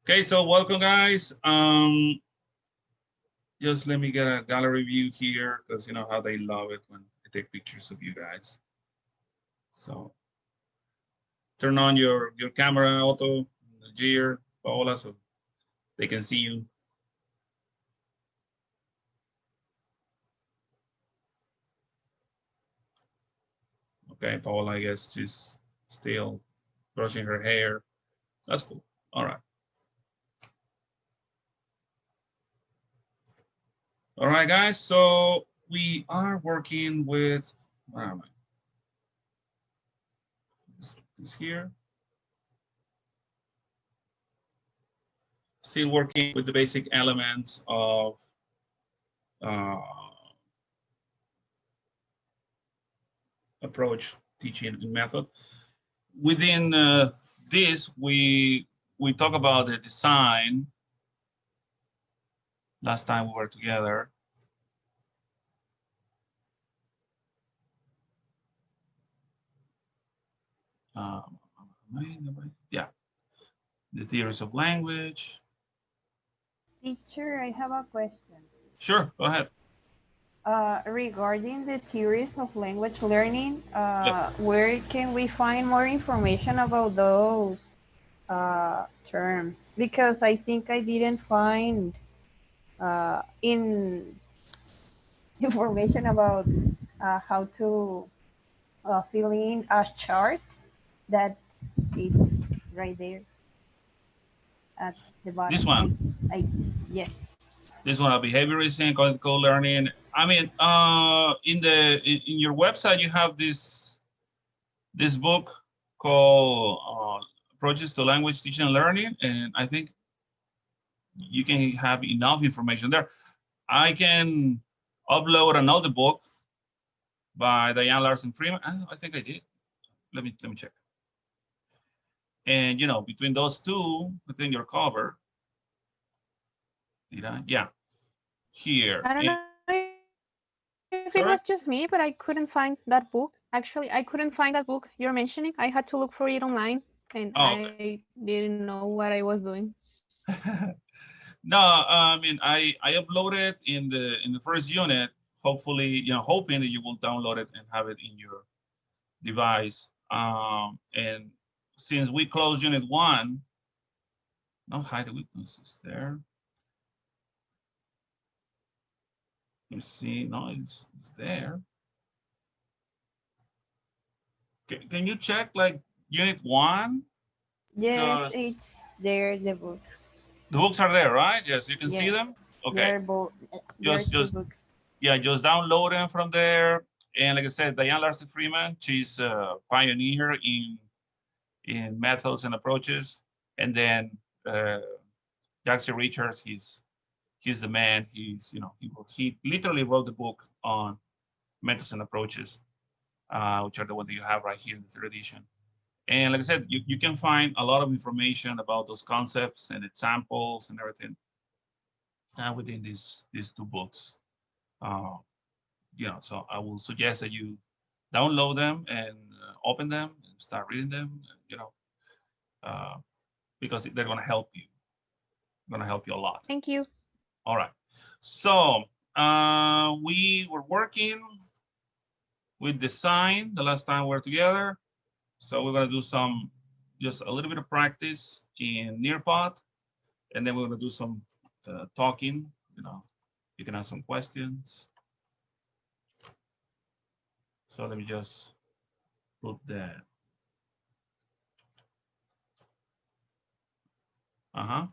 Okay, so welcome guys. Just let me get a gallery view here because you know how they love it when I take pictures of you guys. So turn on your camera, Otto, Jir, Paola, so they can see you. Okay, Paola, I guess she's still brushing her hair. That's cool. All right. All right, guys. So we are working with, where am I? This here. Still working with the basic elements of uh, approach, teaching, and method. Within this, we talk about the design. Last time we were together, um, yeah, the theories of language. Teacher, I have a question. Sure, go ahead. Regarding the theories of language learning, Yep. where can we find more information about those terms? Because I think I didn't find in information about how to fill in a chart that it's right there at the This bottom. one, I yes. this one, behaviorism and cognitive learning. I mean, in your website, you have this book called Approaches to Language Teaching and Learning, and I think you can have enough information there. I can upload another book by Diane Larson Freeman. I think I did. Let me check. And you know, between those two, within your cover, did I? Yeah, here. I don't And, know if it was just me, but I couldn't find sorry. that book. Actually, I couldn't find that book you're mentioning. I had to look for it online, and I Oh, okay. didn't know what I was doing. No, I mean I uploaded in the first unit. Hopefully, you know, hoping that you will download it and have it in your device. And since we closed unit one, no hide the weaknesses there. You see, no, it's there. Can you check like unit one? Yes, Because it's there, the book. the books are there, right? Yes, you can see Yes, them. there Okay, are both. There are two just books. yeah, just download them from there. And like I said, Diane Larson Freeman, she's a pioneer in methods and approaches. And then uh, Jackson Richards, he's the man. He's you know he literally wrote the book on methods and approaches, which are the one that you have right here in the third edition. And like I said, you can find a lot of information about those concepts and examples and everything within these two books. Uh, you know, so I will suggest that you download them and open them and start reading them. You know, uh, because they're going to help you. Going to help you a lot. Thank you. All right. So we were working with design the last time we were together. So we're going to do some just a little bit of practice in Nearpod, and then we're going to do some talking. You know, you can ask some questions. So let me just put that.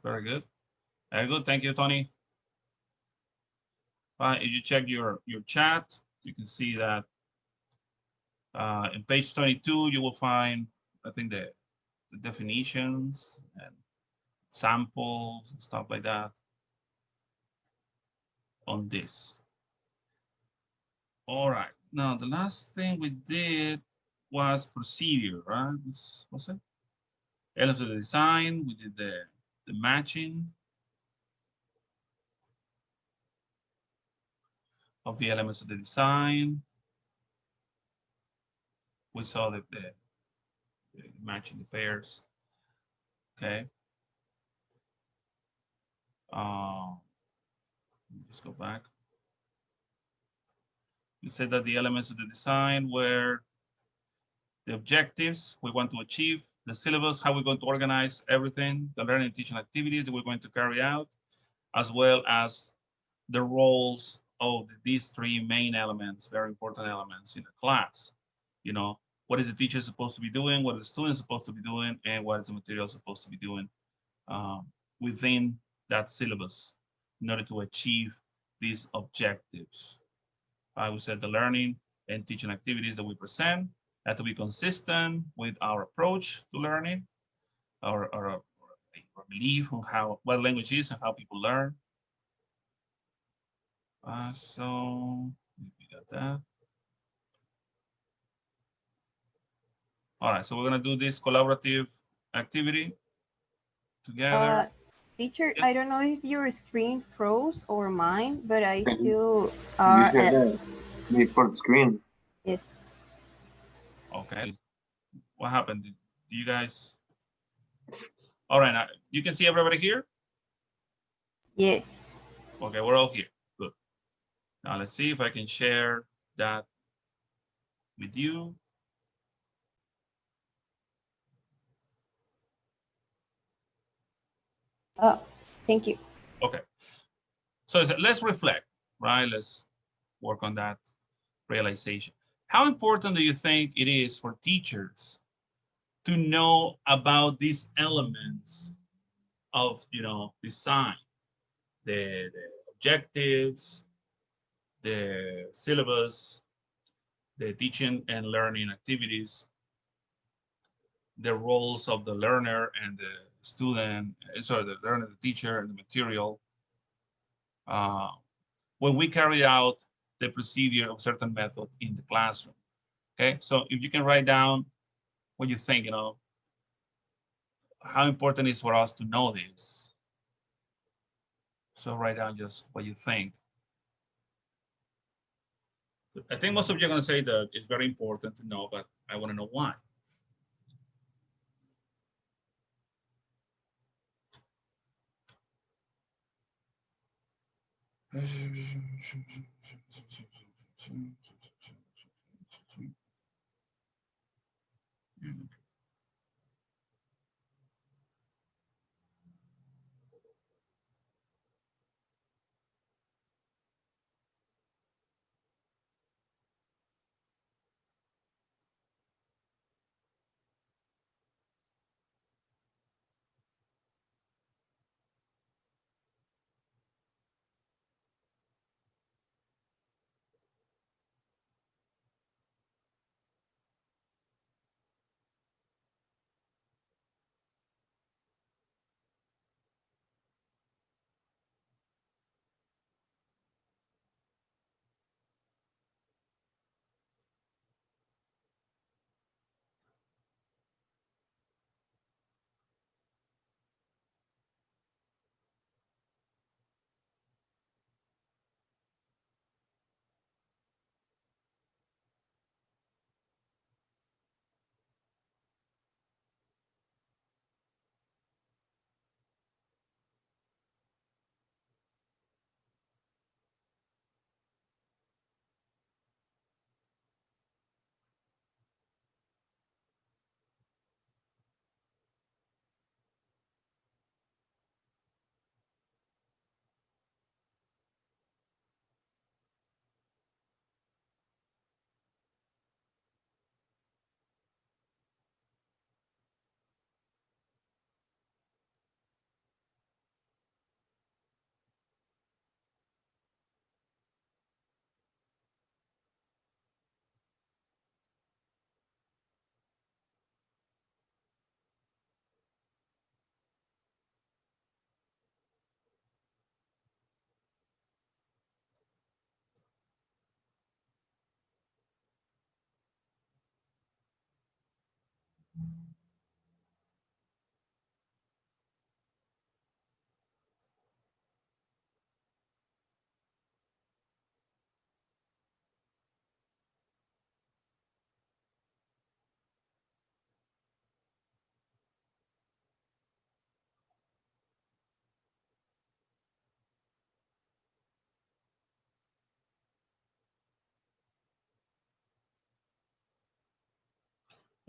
Very good. Very good. Thank you, Tony. If you check your chat, you can see that in page 22, you will find, I think, the definitions and samples and stuff like that on this. All right. Now, the last thing we did was procedure, right? This was it. Elements of the design. We did the matching of the elements of the design. We saw the matching the pairs. Okay. Uh, let's go back. You said that the elements of the design were the objectives we want to achieve, the syllabus, how we're going to organize everything, the learning and teaching activities that we're going to carry out, as well as the roles of these three main elements, very important elements in the class. You know, what is the teacher supposed to be doing, what is the student supposed to be doing, and what is the material supposed to be doing um, within that syllabus in order to achieve these objectives. I would say the learning and teaching activities that we present have to be consistent with our approach to learning, our belief on how what language is and how people learn. So we got that. All right, so we're gonna do this collaborative activity together. Teacher, Yep. I don't know if your screen froze or mine, but I Can still you are share at the full screen? yes. Okay. What happened? Do you guys? All right, now you can see everybody here. Yes. Okay, we're all here. Good. Now let's see if I can share that with you. Oh, thank you. Okay. So let's reflect, right? Let's work on that realization. How important do you think it is for teachers to know about these elements of, design, the objectives, the syllabus, the teaching and learning activities, the roles of the learner and the student, sorry, the learner, the teacher, and the material. Uh, when we carry out the procedure of certain method in the classroom. Okay, so if you can write down what you think, how important it is for us to know this. So write down just what you think. I think most of you are going to say that it's very important to know, but I want to know why.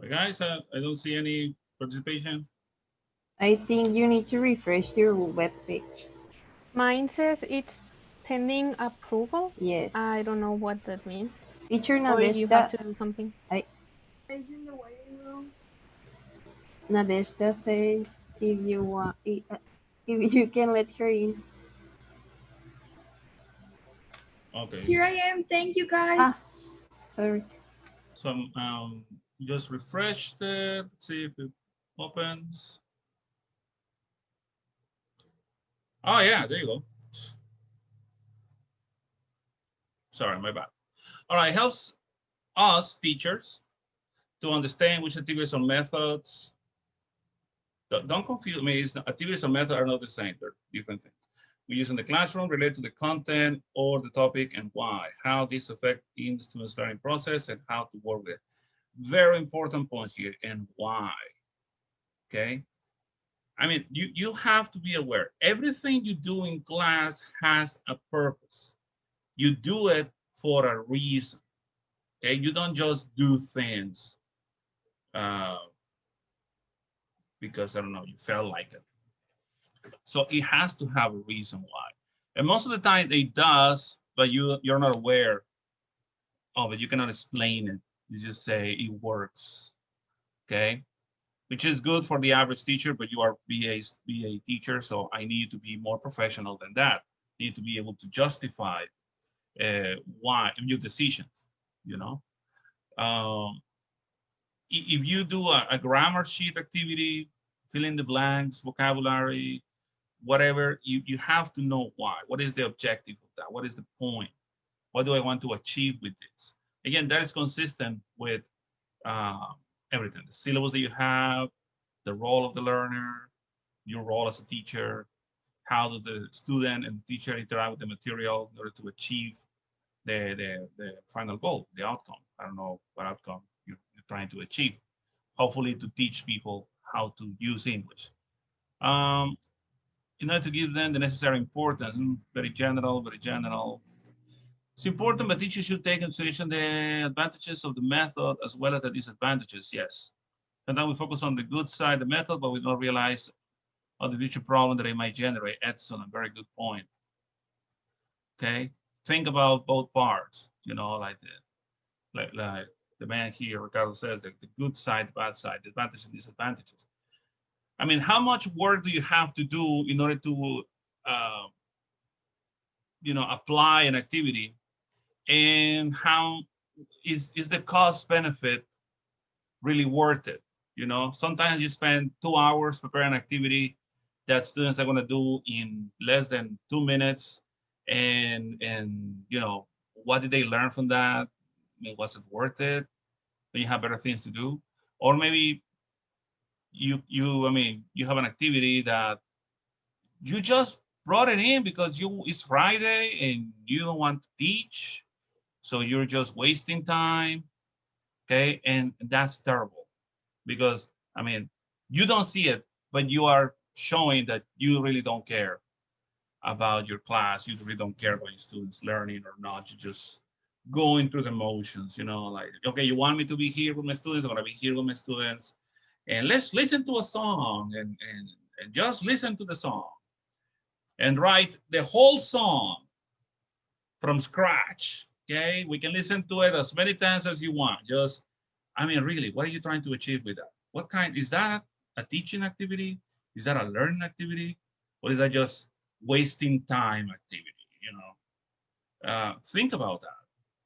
Guys, I don't see any participation. I think you need to refresh your web page. Mine says it's pending approval. Yes. I don't know what that means. Teacher Or if you have Nadeshda, to do something. Nadeshda says if you want, if you can let her in. Okay. Here I am. Thank you, guys. Ah, sorry. So just refresh it, see if it opens. Oh yeah, there you go. Sorry, my bad. All right, helps us teachers to understand which activities or methods. Don't confuse me. Activities or methods are not the same. They're different things. We use in the classroom relate to the content or the topic and why, how this affect in the student's learning process and how to work with it. Very important point here, and why. Okay. I mean, you have to be aware. Everything you do in class has a purpose. You do it for a reason. Okay, you don't just do things uh, because I don't know you felt like it. So it has to have a reason why. And most of the time it does, but you're not aware of it. You cannot explain it. You just say it works. Okay, which is good for the average teacher, but you are BA teacher, so I need to be more professional than that. You need to be able to justify why your decisions. You know, um, if you do a grammar sheet activity, fill in the blanks, vocabulary, whatever, you have to know why. What is the objective of that? What is the point? What do I want to achieve with this? Again, that is consistent with uh, everything. The syllabus that you have, the role of the learner, your role as a teacher, how do the student and the teacher interact with the material in order to achieve the final goal, the outcome. I don't know what outcome you're trying to achieve. Hopefully to teach people how to use English. Um, in order to give them the necessary importance, very general, very general. It's important, but teachers should take into consideration the advantages of the method as well as the disadvantages, yes. And then we focus on the good side of the method, but we don't realize of the future problem that it might generate. Excellent, very good point. Okay, think about both parts, you know, like the man here, Ricardo says, the good side, the bad side, the advantages and disadvantages. I mean, how much work do you have to do in order to, uh, apply an activity, and how is the cost benefit really worth it? You know, sometimes you spend 2 hours preparing an activity that students are going to do in less than 2 minutes, and what did they learn from that? I mean, was it worth it? Do you have better things to do? Or maybe you have an activity that you just brought it in because it's Friday and you don't want to teach, so you're just wasting time. Okay, and that's terrible because I mean you don't see it, but you are showing that you really don't care about your class. You really don't care about your students learning or not. You just going through the motions, like, okay, you want me to be here with my students, I'm gonna be here with my students, and let's listen to a song and just listen to the song and write the whole song from scratch. Okay, we can listen to it as many times as you want. Just, I mean, really, what are you trying to achieve with that? What kind is that? A teaching activity? Is that a learning activity? Or is that just wasting time activity? Think about that.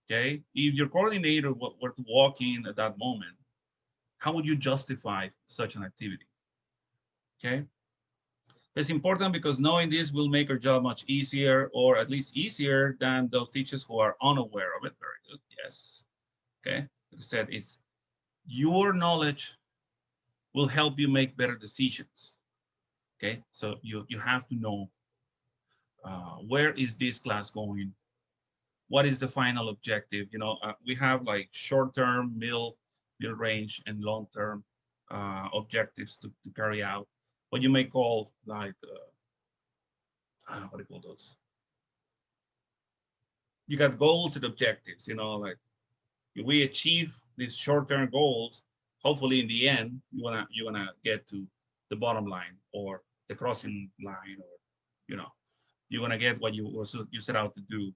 Okay, if your coordinator were to walk in at that moment, how would you justify such an activity? Okay, it's important because knowing this will make our job much easier, or at least easier than those teachers who are unaware of it. Very good. Yes. Okay. Like I said, it's your knowledge will help you make better decisions. Okay. So you have to know where is this class going? What is the final objective? We have like short-term, mid-range, and long-term objectives to carry out. What you may call like what do you call those? You got goals and objectives, like if we achieve these short-term goals, hopefully in the end, you're gonna get to the bottom line or the crossing line, or you're gonna get what you set out to do.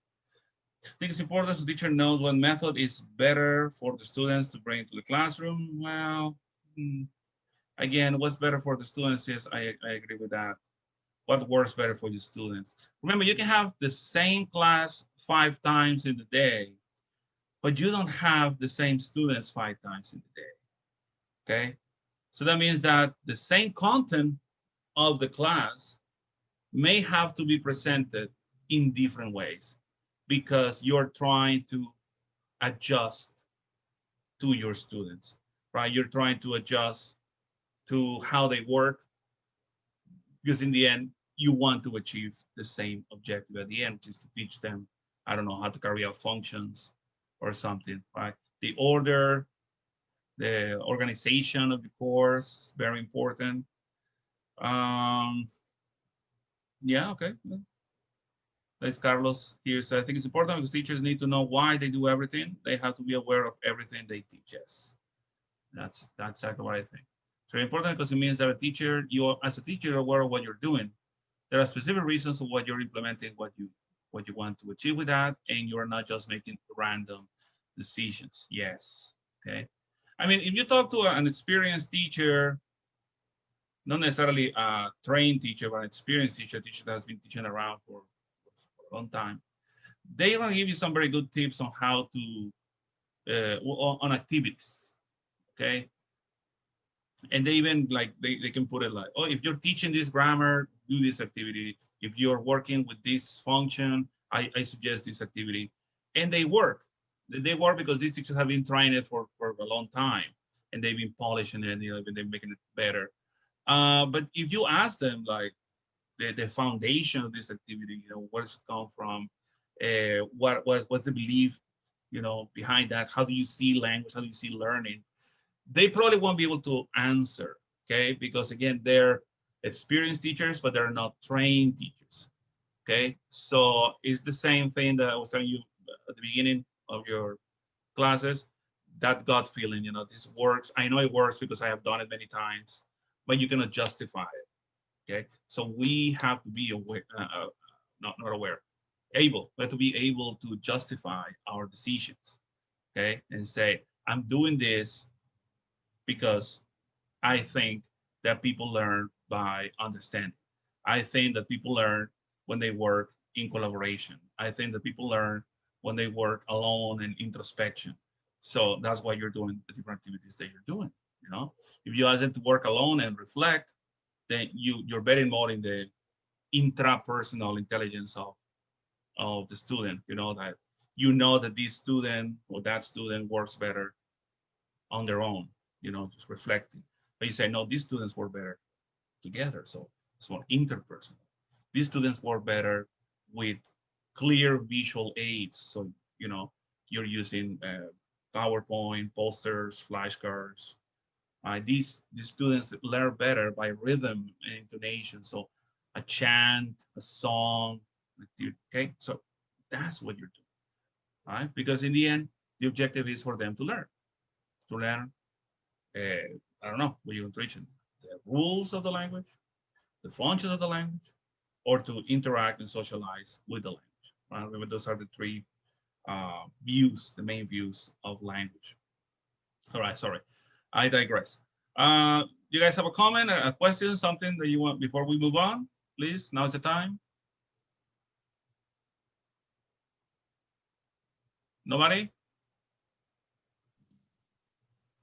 I think it's important so teacher knows what method is better for the students to bring to the classroom. Well, again, what's better for the students is, I agree with that. What works better for the students? Remember, you can have the same class 5 times in the day, but you don't have the same students 5 times in the day, okay? So that means that the same content of the class may have to be presented in different ways because you're trying to adjust to your students, right? You're trying to adjust to how they work, because in the end, you want to achieve the same objective at the end, which is to teach them, I don't know, how to carry out functions or something, right? The order, the organization of the course is very important. Yeah, okay. That's Carlos here. So I think it's important because teachers need to know why they do everything. They have to be aware of everything they teach. Yes, that's exactly what I think. It's very important because it means that as a teacher, you're aware of what you're doing. There are specific reasons of what you're implementing, what you want to achieve with that, and you're not just making random decisions. Yes. Okay. I mean, if you talk to an experienced teacher, not necessarily a trained teacher, but an experienced teacher, a teacher that has been teaching around for a long time, they will give you some very good tips on how to on activities. Okay. And they even like they can put it like, oh, if you're teaching this grammar, do this activity. If you're working with this function, I suggest this activity. And they work. They work because these teachers have been trying it for a long time, and they've been polishing it, they're making it better. But if you ask them like the foundation of this activity, where's it come from, what's the belief, behind that? How do you see language? How do you see learning? They probably won't be able to answer, okay? Because again, they're experienced teachers, but they're not trained teachers, okay? So it's the same thing that I was telling you at the beginning of your classes, that gut feeling, this works. I know it works because I have done it many times, but you cannot justify it, okay? So we have to be aware, not aware, we have to be able to justify our decisions, okay? And say, I'm doing this because I think that people learn by understanding. I think that people learn when they work in collaboration. I think that people learn when they work alone and introspection. So that's why you're doing the different activities that you're doing. If you ask them to work alone and reflect, then you're betting more in the intrapersonal intelligence of the student. That this student or that student works better on their own, just reflecting. But you say, no, these students work better together. So it's more interpersonal. These students work better with clear visual aids. So, you're using PowerPoint, posters, flashcards. These students learn better by rhythm and intonation. So a chant, a song, okay? So that's what you're doing, right? Because in the end, the objective is for them to learn I don't know what you're teaching, the rules of the language, the function of the language, or to interact and socialize with the language. Right? Remember, those are the three views, the main views of language. All right, sorry, I digress. You guys have a comment, a question, something that you want before we move on? Please, now's the time. Nobody?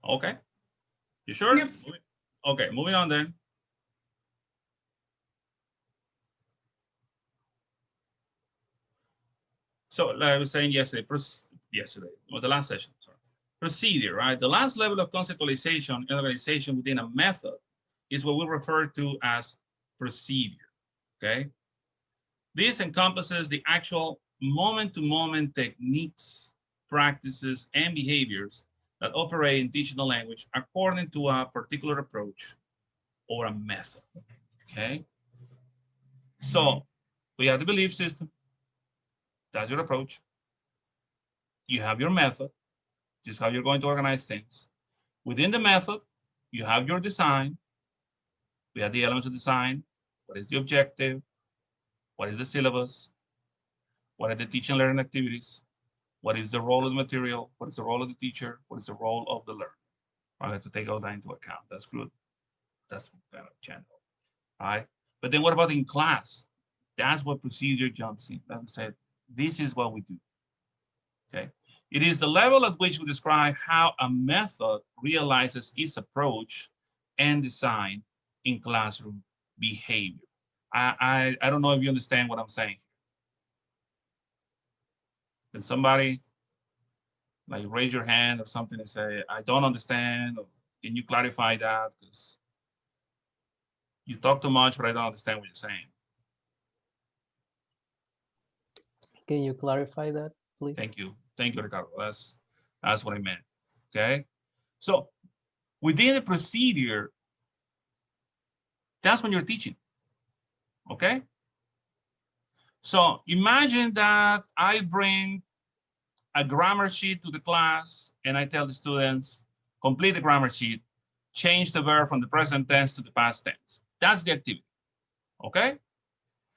Okay. You sure? Yep. Okay, moving on then. So like I was saying yesterday, or the last session, sorry. Procedure, right? The last level of conceptualization and organization within a method is what we refer to as procedure, okay? This encompasses the actual moment-to-moment techniques, practices, and behaviors that operate in teaching the language according to a particular approach or a method, okay? So we have the belief system. That's your approach. You have your method, just how you're going to organize things. Within the method, you have your design. We have the elements of design. What is the objective? What is the syllabus? What are the teaching and learning activities? What is the role of the material? What is the role of the teacher? What is the role of the learner? I have to take all that into account. That's good. That's kind of general. All right. But then what about in class? That's what procedure jumps in. That said, this is what we do. Okay. It is the level at which we describe how a method realizes its approach and design in classroom behavior. I don't know if you understand what I'm saying. Can somebody like raise your hand or something and say, I don't understand, or can you clarify that? Because you talk too much, but I don't understand what you're saying. Can you clarify that, please? Thank you, Ricardo. That's what I meant. Okay, so within the procedure, that's when you're teaching. Okay, so imagine that I bring a grammar sheet to the class and I tell the students, complete the grammar sheet, change the verb from the present tense to the past tense. That's the activity. Okay,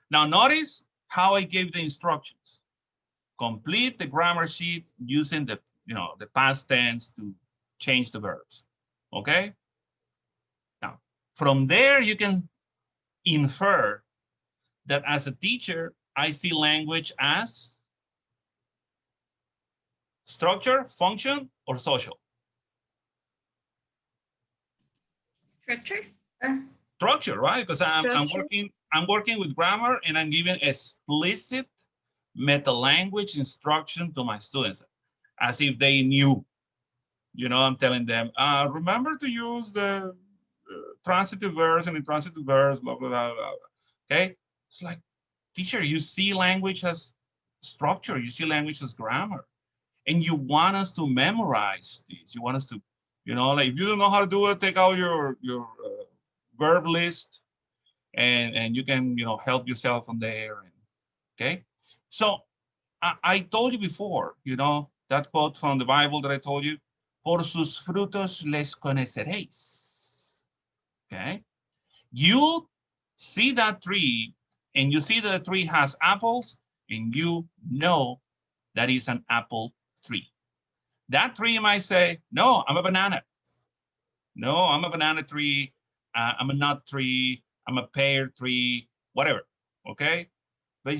now notice how I gave the instructions. Complete the grammar sheet using the past tense to change the verbs. Okay. Now, from there, you can infer that as a teacher, I see language as structure, function, or social. Structure. Structure, right? Because I'm Structure. working with grammar and I'm giving explicit meta language instruction to my students as if they knew. I'm telling them, remember to use the transitive verbs and intransitive verbs, blah, blah, blah, blah. Okay. It's like, teacher, you see language as structure, you see language as grammar, and you want us to memorize these. You want us to, like if you don't know how to do it, take out your verb list and you can, help yourself on there. Okay. So I told you before, that quote from the Bible that I told you, por sus frutos les conoceréis. Okay. You see that tree and you see that the tree has apples and you know that is an apple tree. That tree might say, no, I'm a banana. No, I'm a banana tree. I'm a nut tree. I'm a pear tree, whatever. Okay. But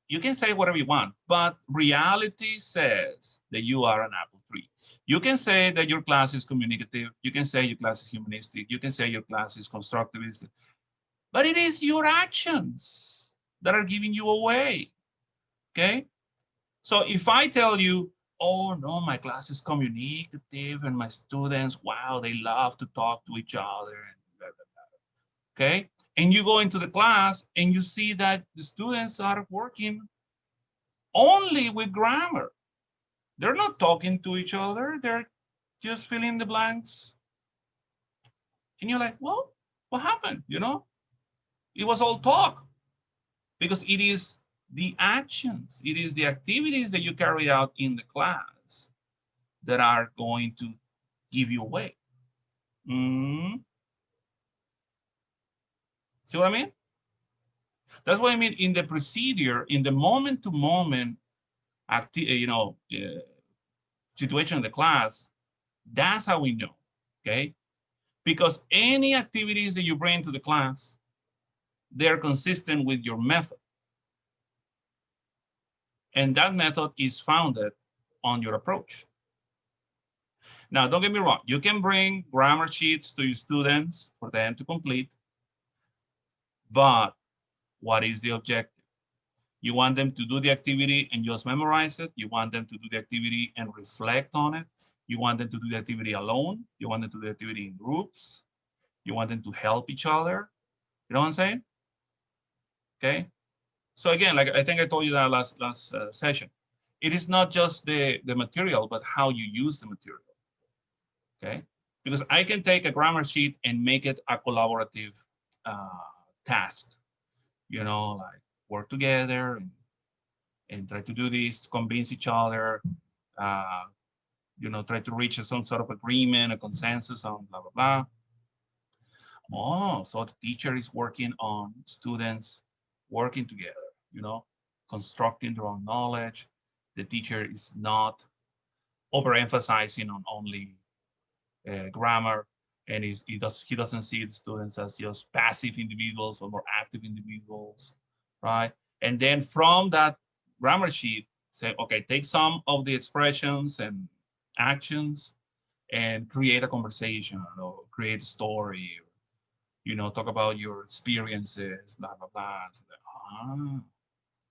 you can say whatever you want, but reality says that you are an apple tree. You can say that your class is communicative. You can say your class is humanistic. You can say your class is constructivist. But it is your actions that are giving you away. Okay. So if I tell you, oh no, my class is communicative and my students, wow, they love to talk to each other. And blah, blah, blah. Okay. And you go into the class and you see that the students are working only with grammar. They're not talking to each other. They're just filling the blanks. And you're like, well, what happened? It was all talk because it is the actions, it is the activities that you carry out in the class that are going to give you away. See what I mean? That's what I mean in the procedure, in the moment-to-moment situation in the class. That's how we know, okay? Because any activities that you bring to the class, they're consistent with your method. And that method is founded on your approach. Now, don't get me wrong. You can bring grammar sheets to your students for them to complete. But what is the objective? You want them to do the activity and just memorize it. You want them to do the activity and reflect on it. You want them to do the activity alone. You want them to do the activity in groups. You want them to help each other. You know what I'm saying? Okay. So again, like I think I told you that last session, it is not just the material, but how you use the material. Okay. Because I can take a grammar sheet and make it a collaborative task, like work together and try to do this to convince each other. try to reach some sort of agreement, a consensus on blah, blah, blah. Oh, so the teacher is working on students working together, constructing their own knowledge. The teacher is not overemphasizing on only grammar, and he doesn't see the students as just passive individuals but more active individuals, right? And then from that grammar sheet, say, okay, take some of the expressions and actions and create a conversation or create a story, talk about your experiences, blah, blah, blah.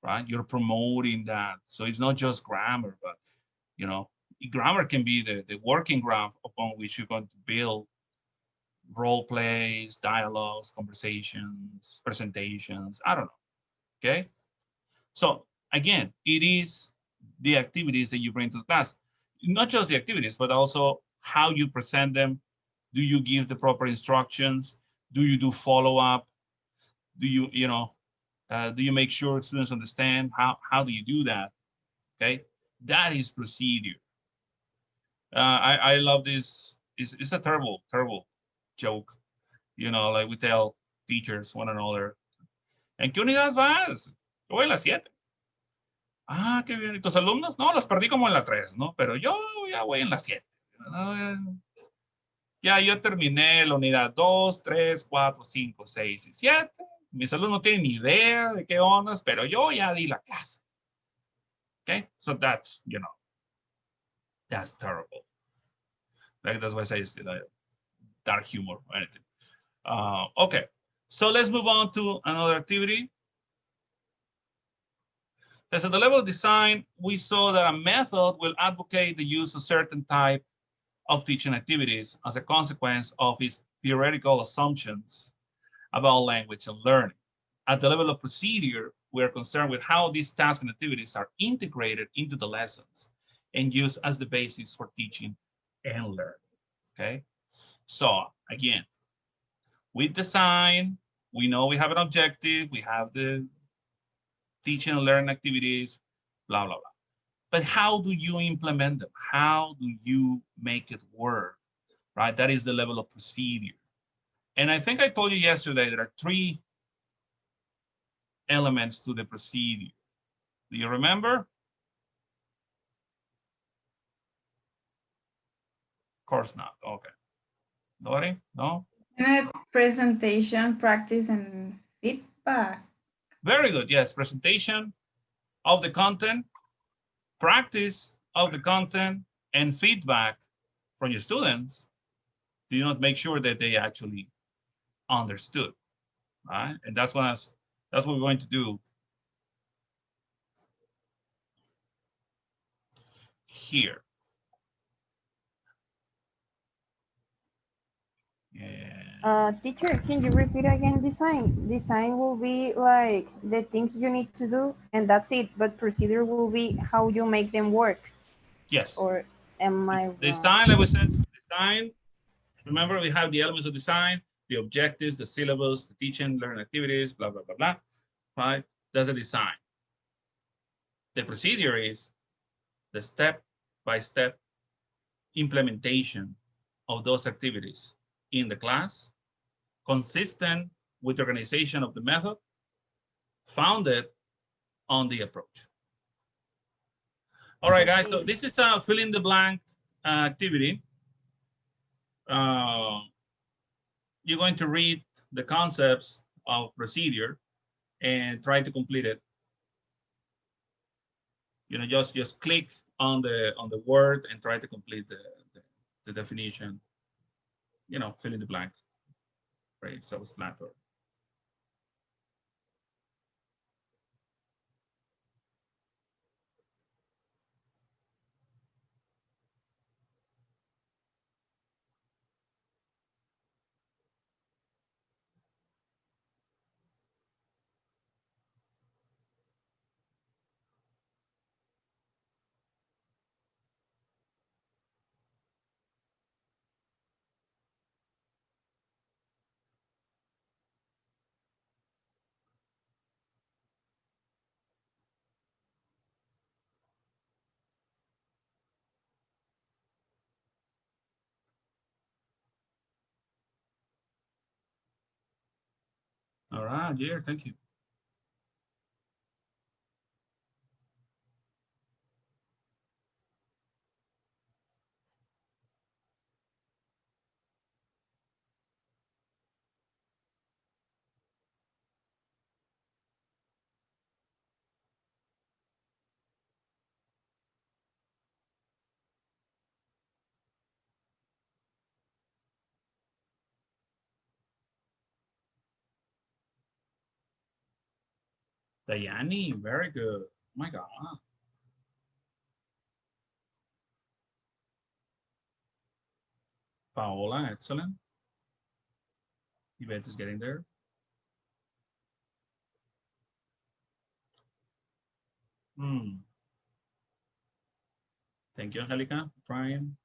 Right? You're promoting that. So it's not just grammar, but, grammar can be the working graph upon which you're going to build role plays, dialogues, conversations, presentations, I don't know, okay? So again, it is the activities that you bring to the class. Not just the activities, but also how you present them. Do you give the proper instructions? Do you do follow-up? Do you make sure students understand? How do you do that? Okay, that is procedure. I love this. It's a terrible joke. Like we tell teachers one another, ¿en qué unidad vas? Yo voy en la 7. Ah, qué bien. ¿Y tus alumnos? No, los perdí como en la 3, ¿no? Pero yo ya voy en la 7. Ya yo terminé la unidad 2, 3, 4, 5, 6 y 7. Mis alumnos no tienen ni idea de qué ondas, pero yo ya di la clase. Okay, so that's terrible. Like that's why I say it's dark humor or anything. Okay, so let's move on to another activity. As at the level of design, we saw that a method will advocate the use of certain type of teaching activities as a consequence of its theoretical assumptions about language and learning. At the level of procedure, we are concerned with how these tasks and activities are integrated into the lessons and used as the basis for teaching and learning, okay? So again, with design, we know we have an objective, we have the teaching and learning activities, blah, blah, blah. But how do you implement them? How do you make it work, right? That is the level of procedure. And I think I told you yesterday, there are 3 elements to the procedure. Do you remember? Of course not. Okay. Lori? No? Presentation, practice, and feedback. Very good. Yes. Presentation of the content, practice of the content, and feedback from your students. Do you not make sure that they actually understood, right? And that's what we're going to do here. Yeah. Teacher, can you repeat again design? Design will be like the things you need to do and that's it. But procedure will be how you make them work. Yes. Or am I wrong? Design, like we said, design. Remember, we have the elements of design, the objectives, the syllabus, the teaching, learning activities, blah, blah, blah, blah, right? That's a design. The procedure is the step-by-step implementation of those activities in the class, consistent with the organization of the method, founded on the approach. All right, guys, so this is a fill in the blank activity. You're going to read the concepts of procedure and try to complete it. Just click on the word and try to complete the definition. Fill in the blank. Right, self-explanatory. Ah, yeah, thank you. Dayani, very good. Oh my God. Paola, excellent. Yvette is getting there. Hmm. Thank you, Angelica, Brian.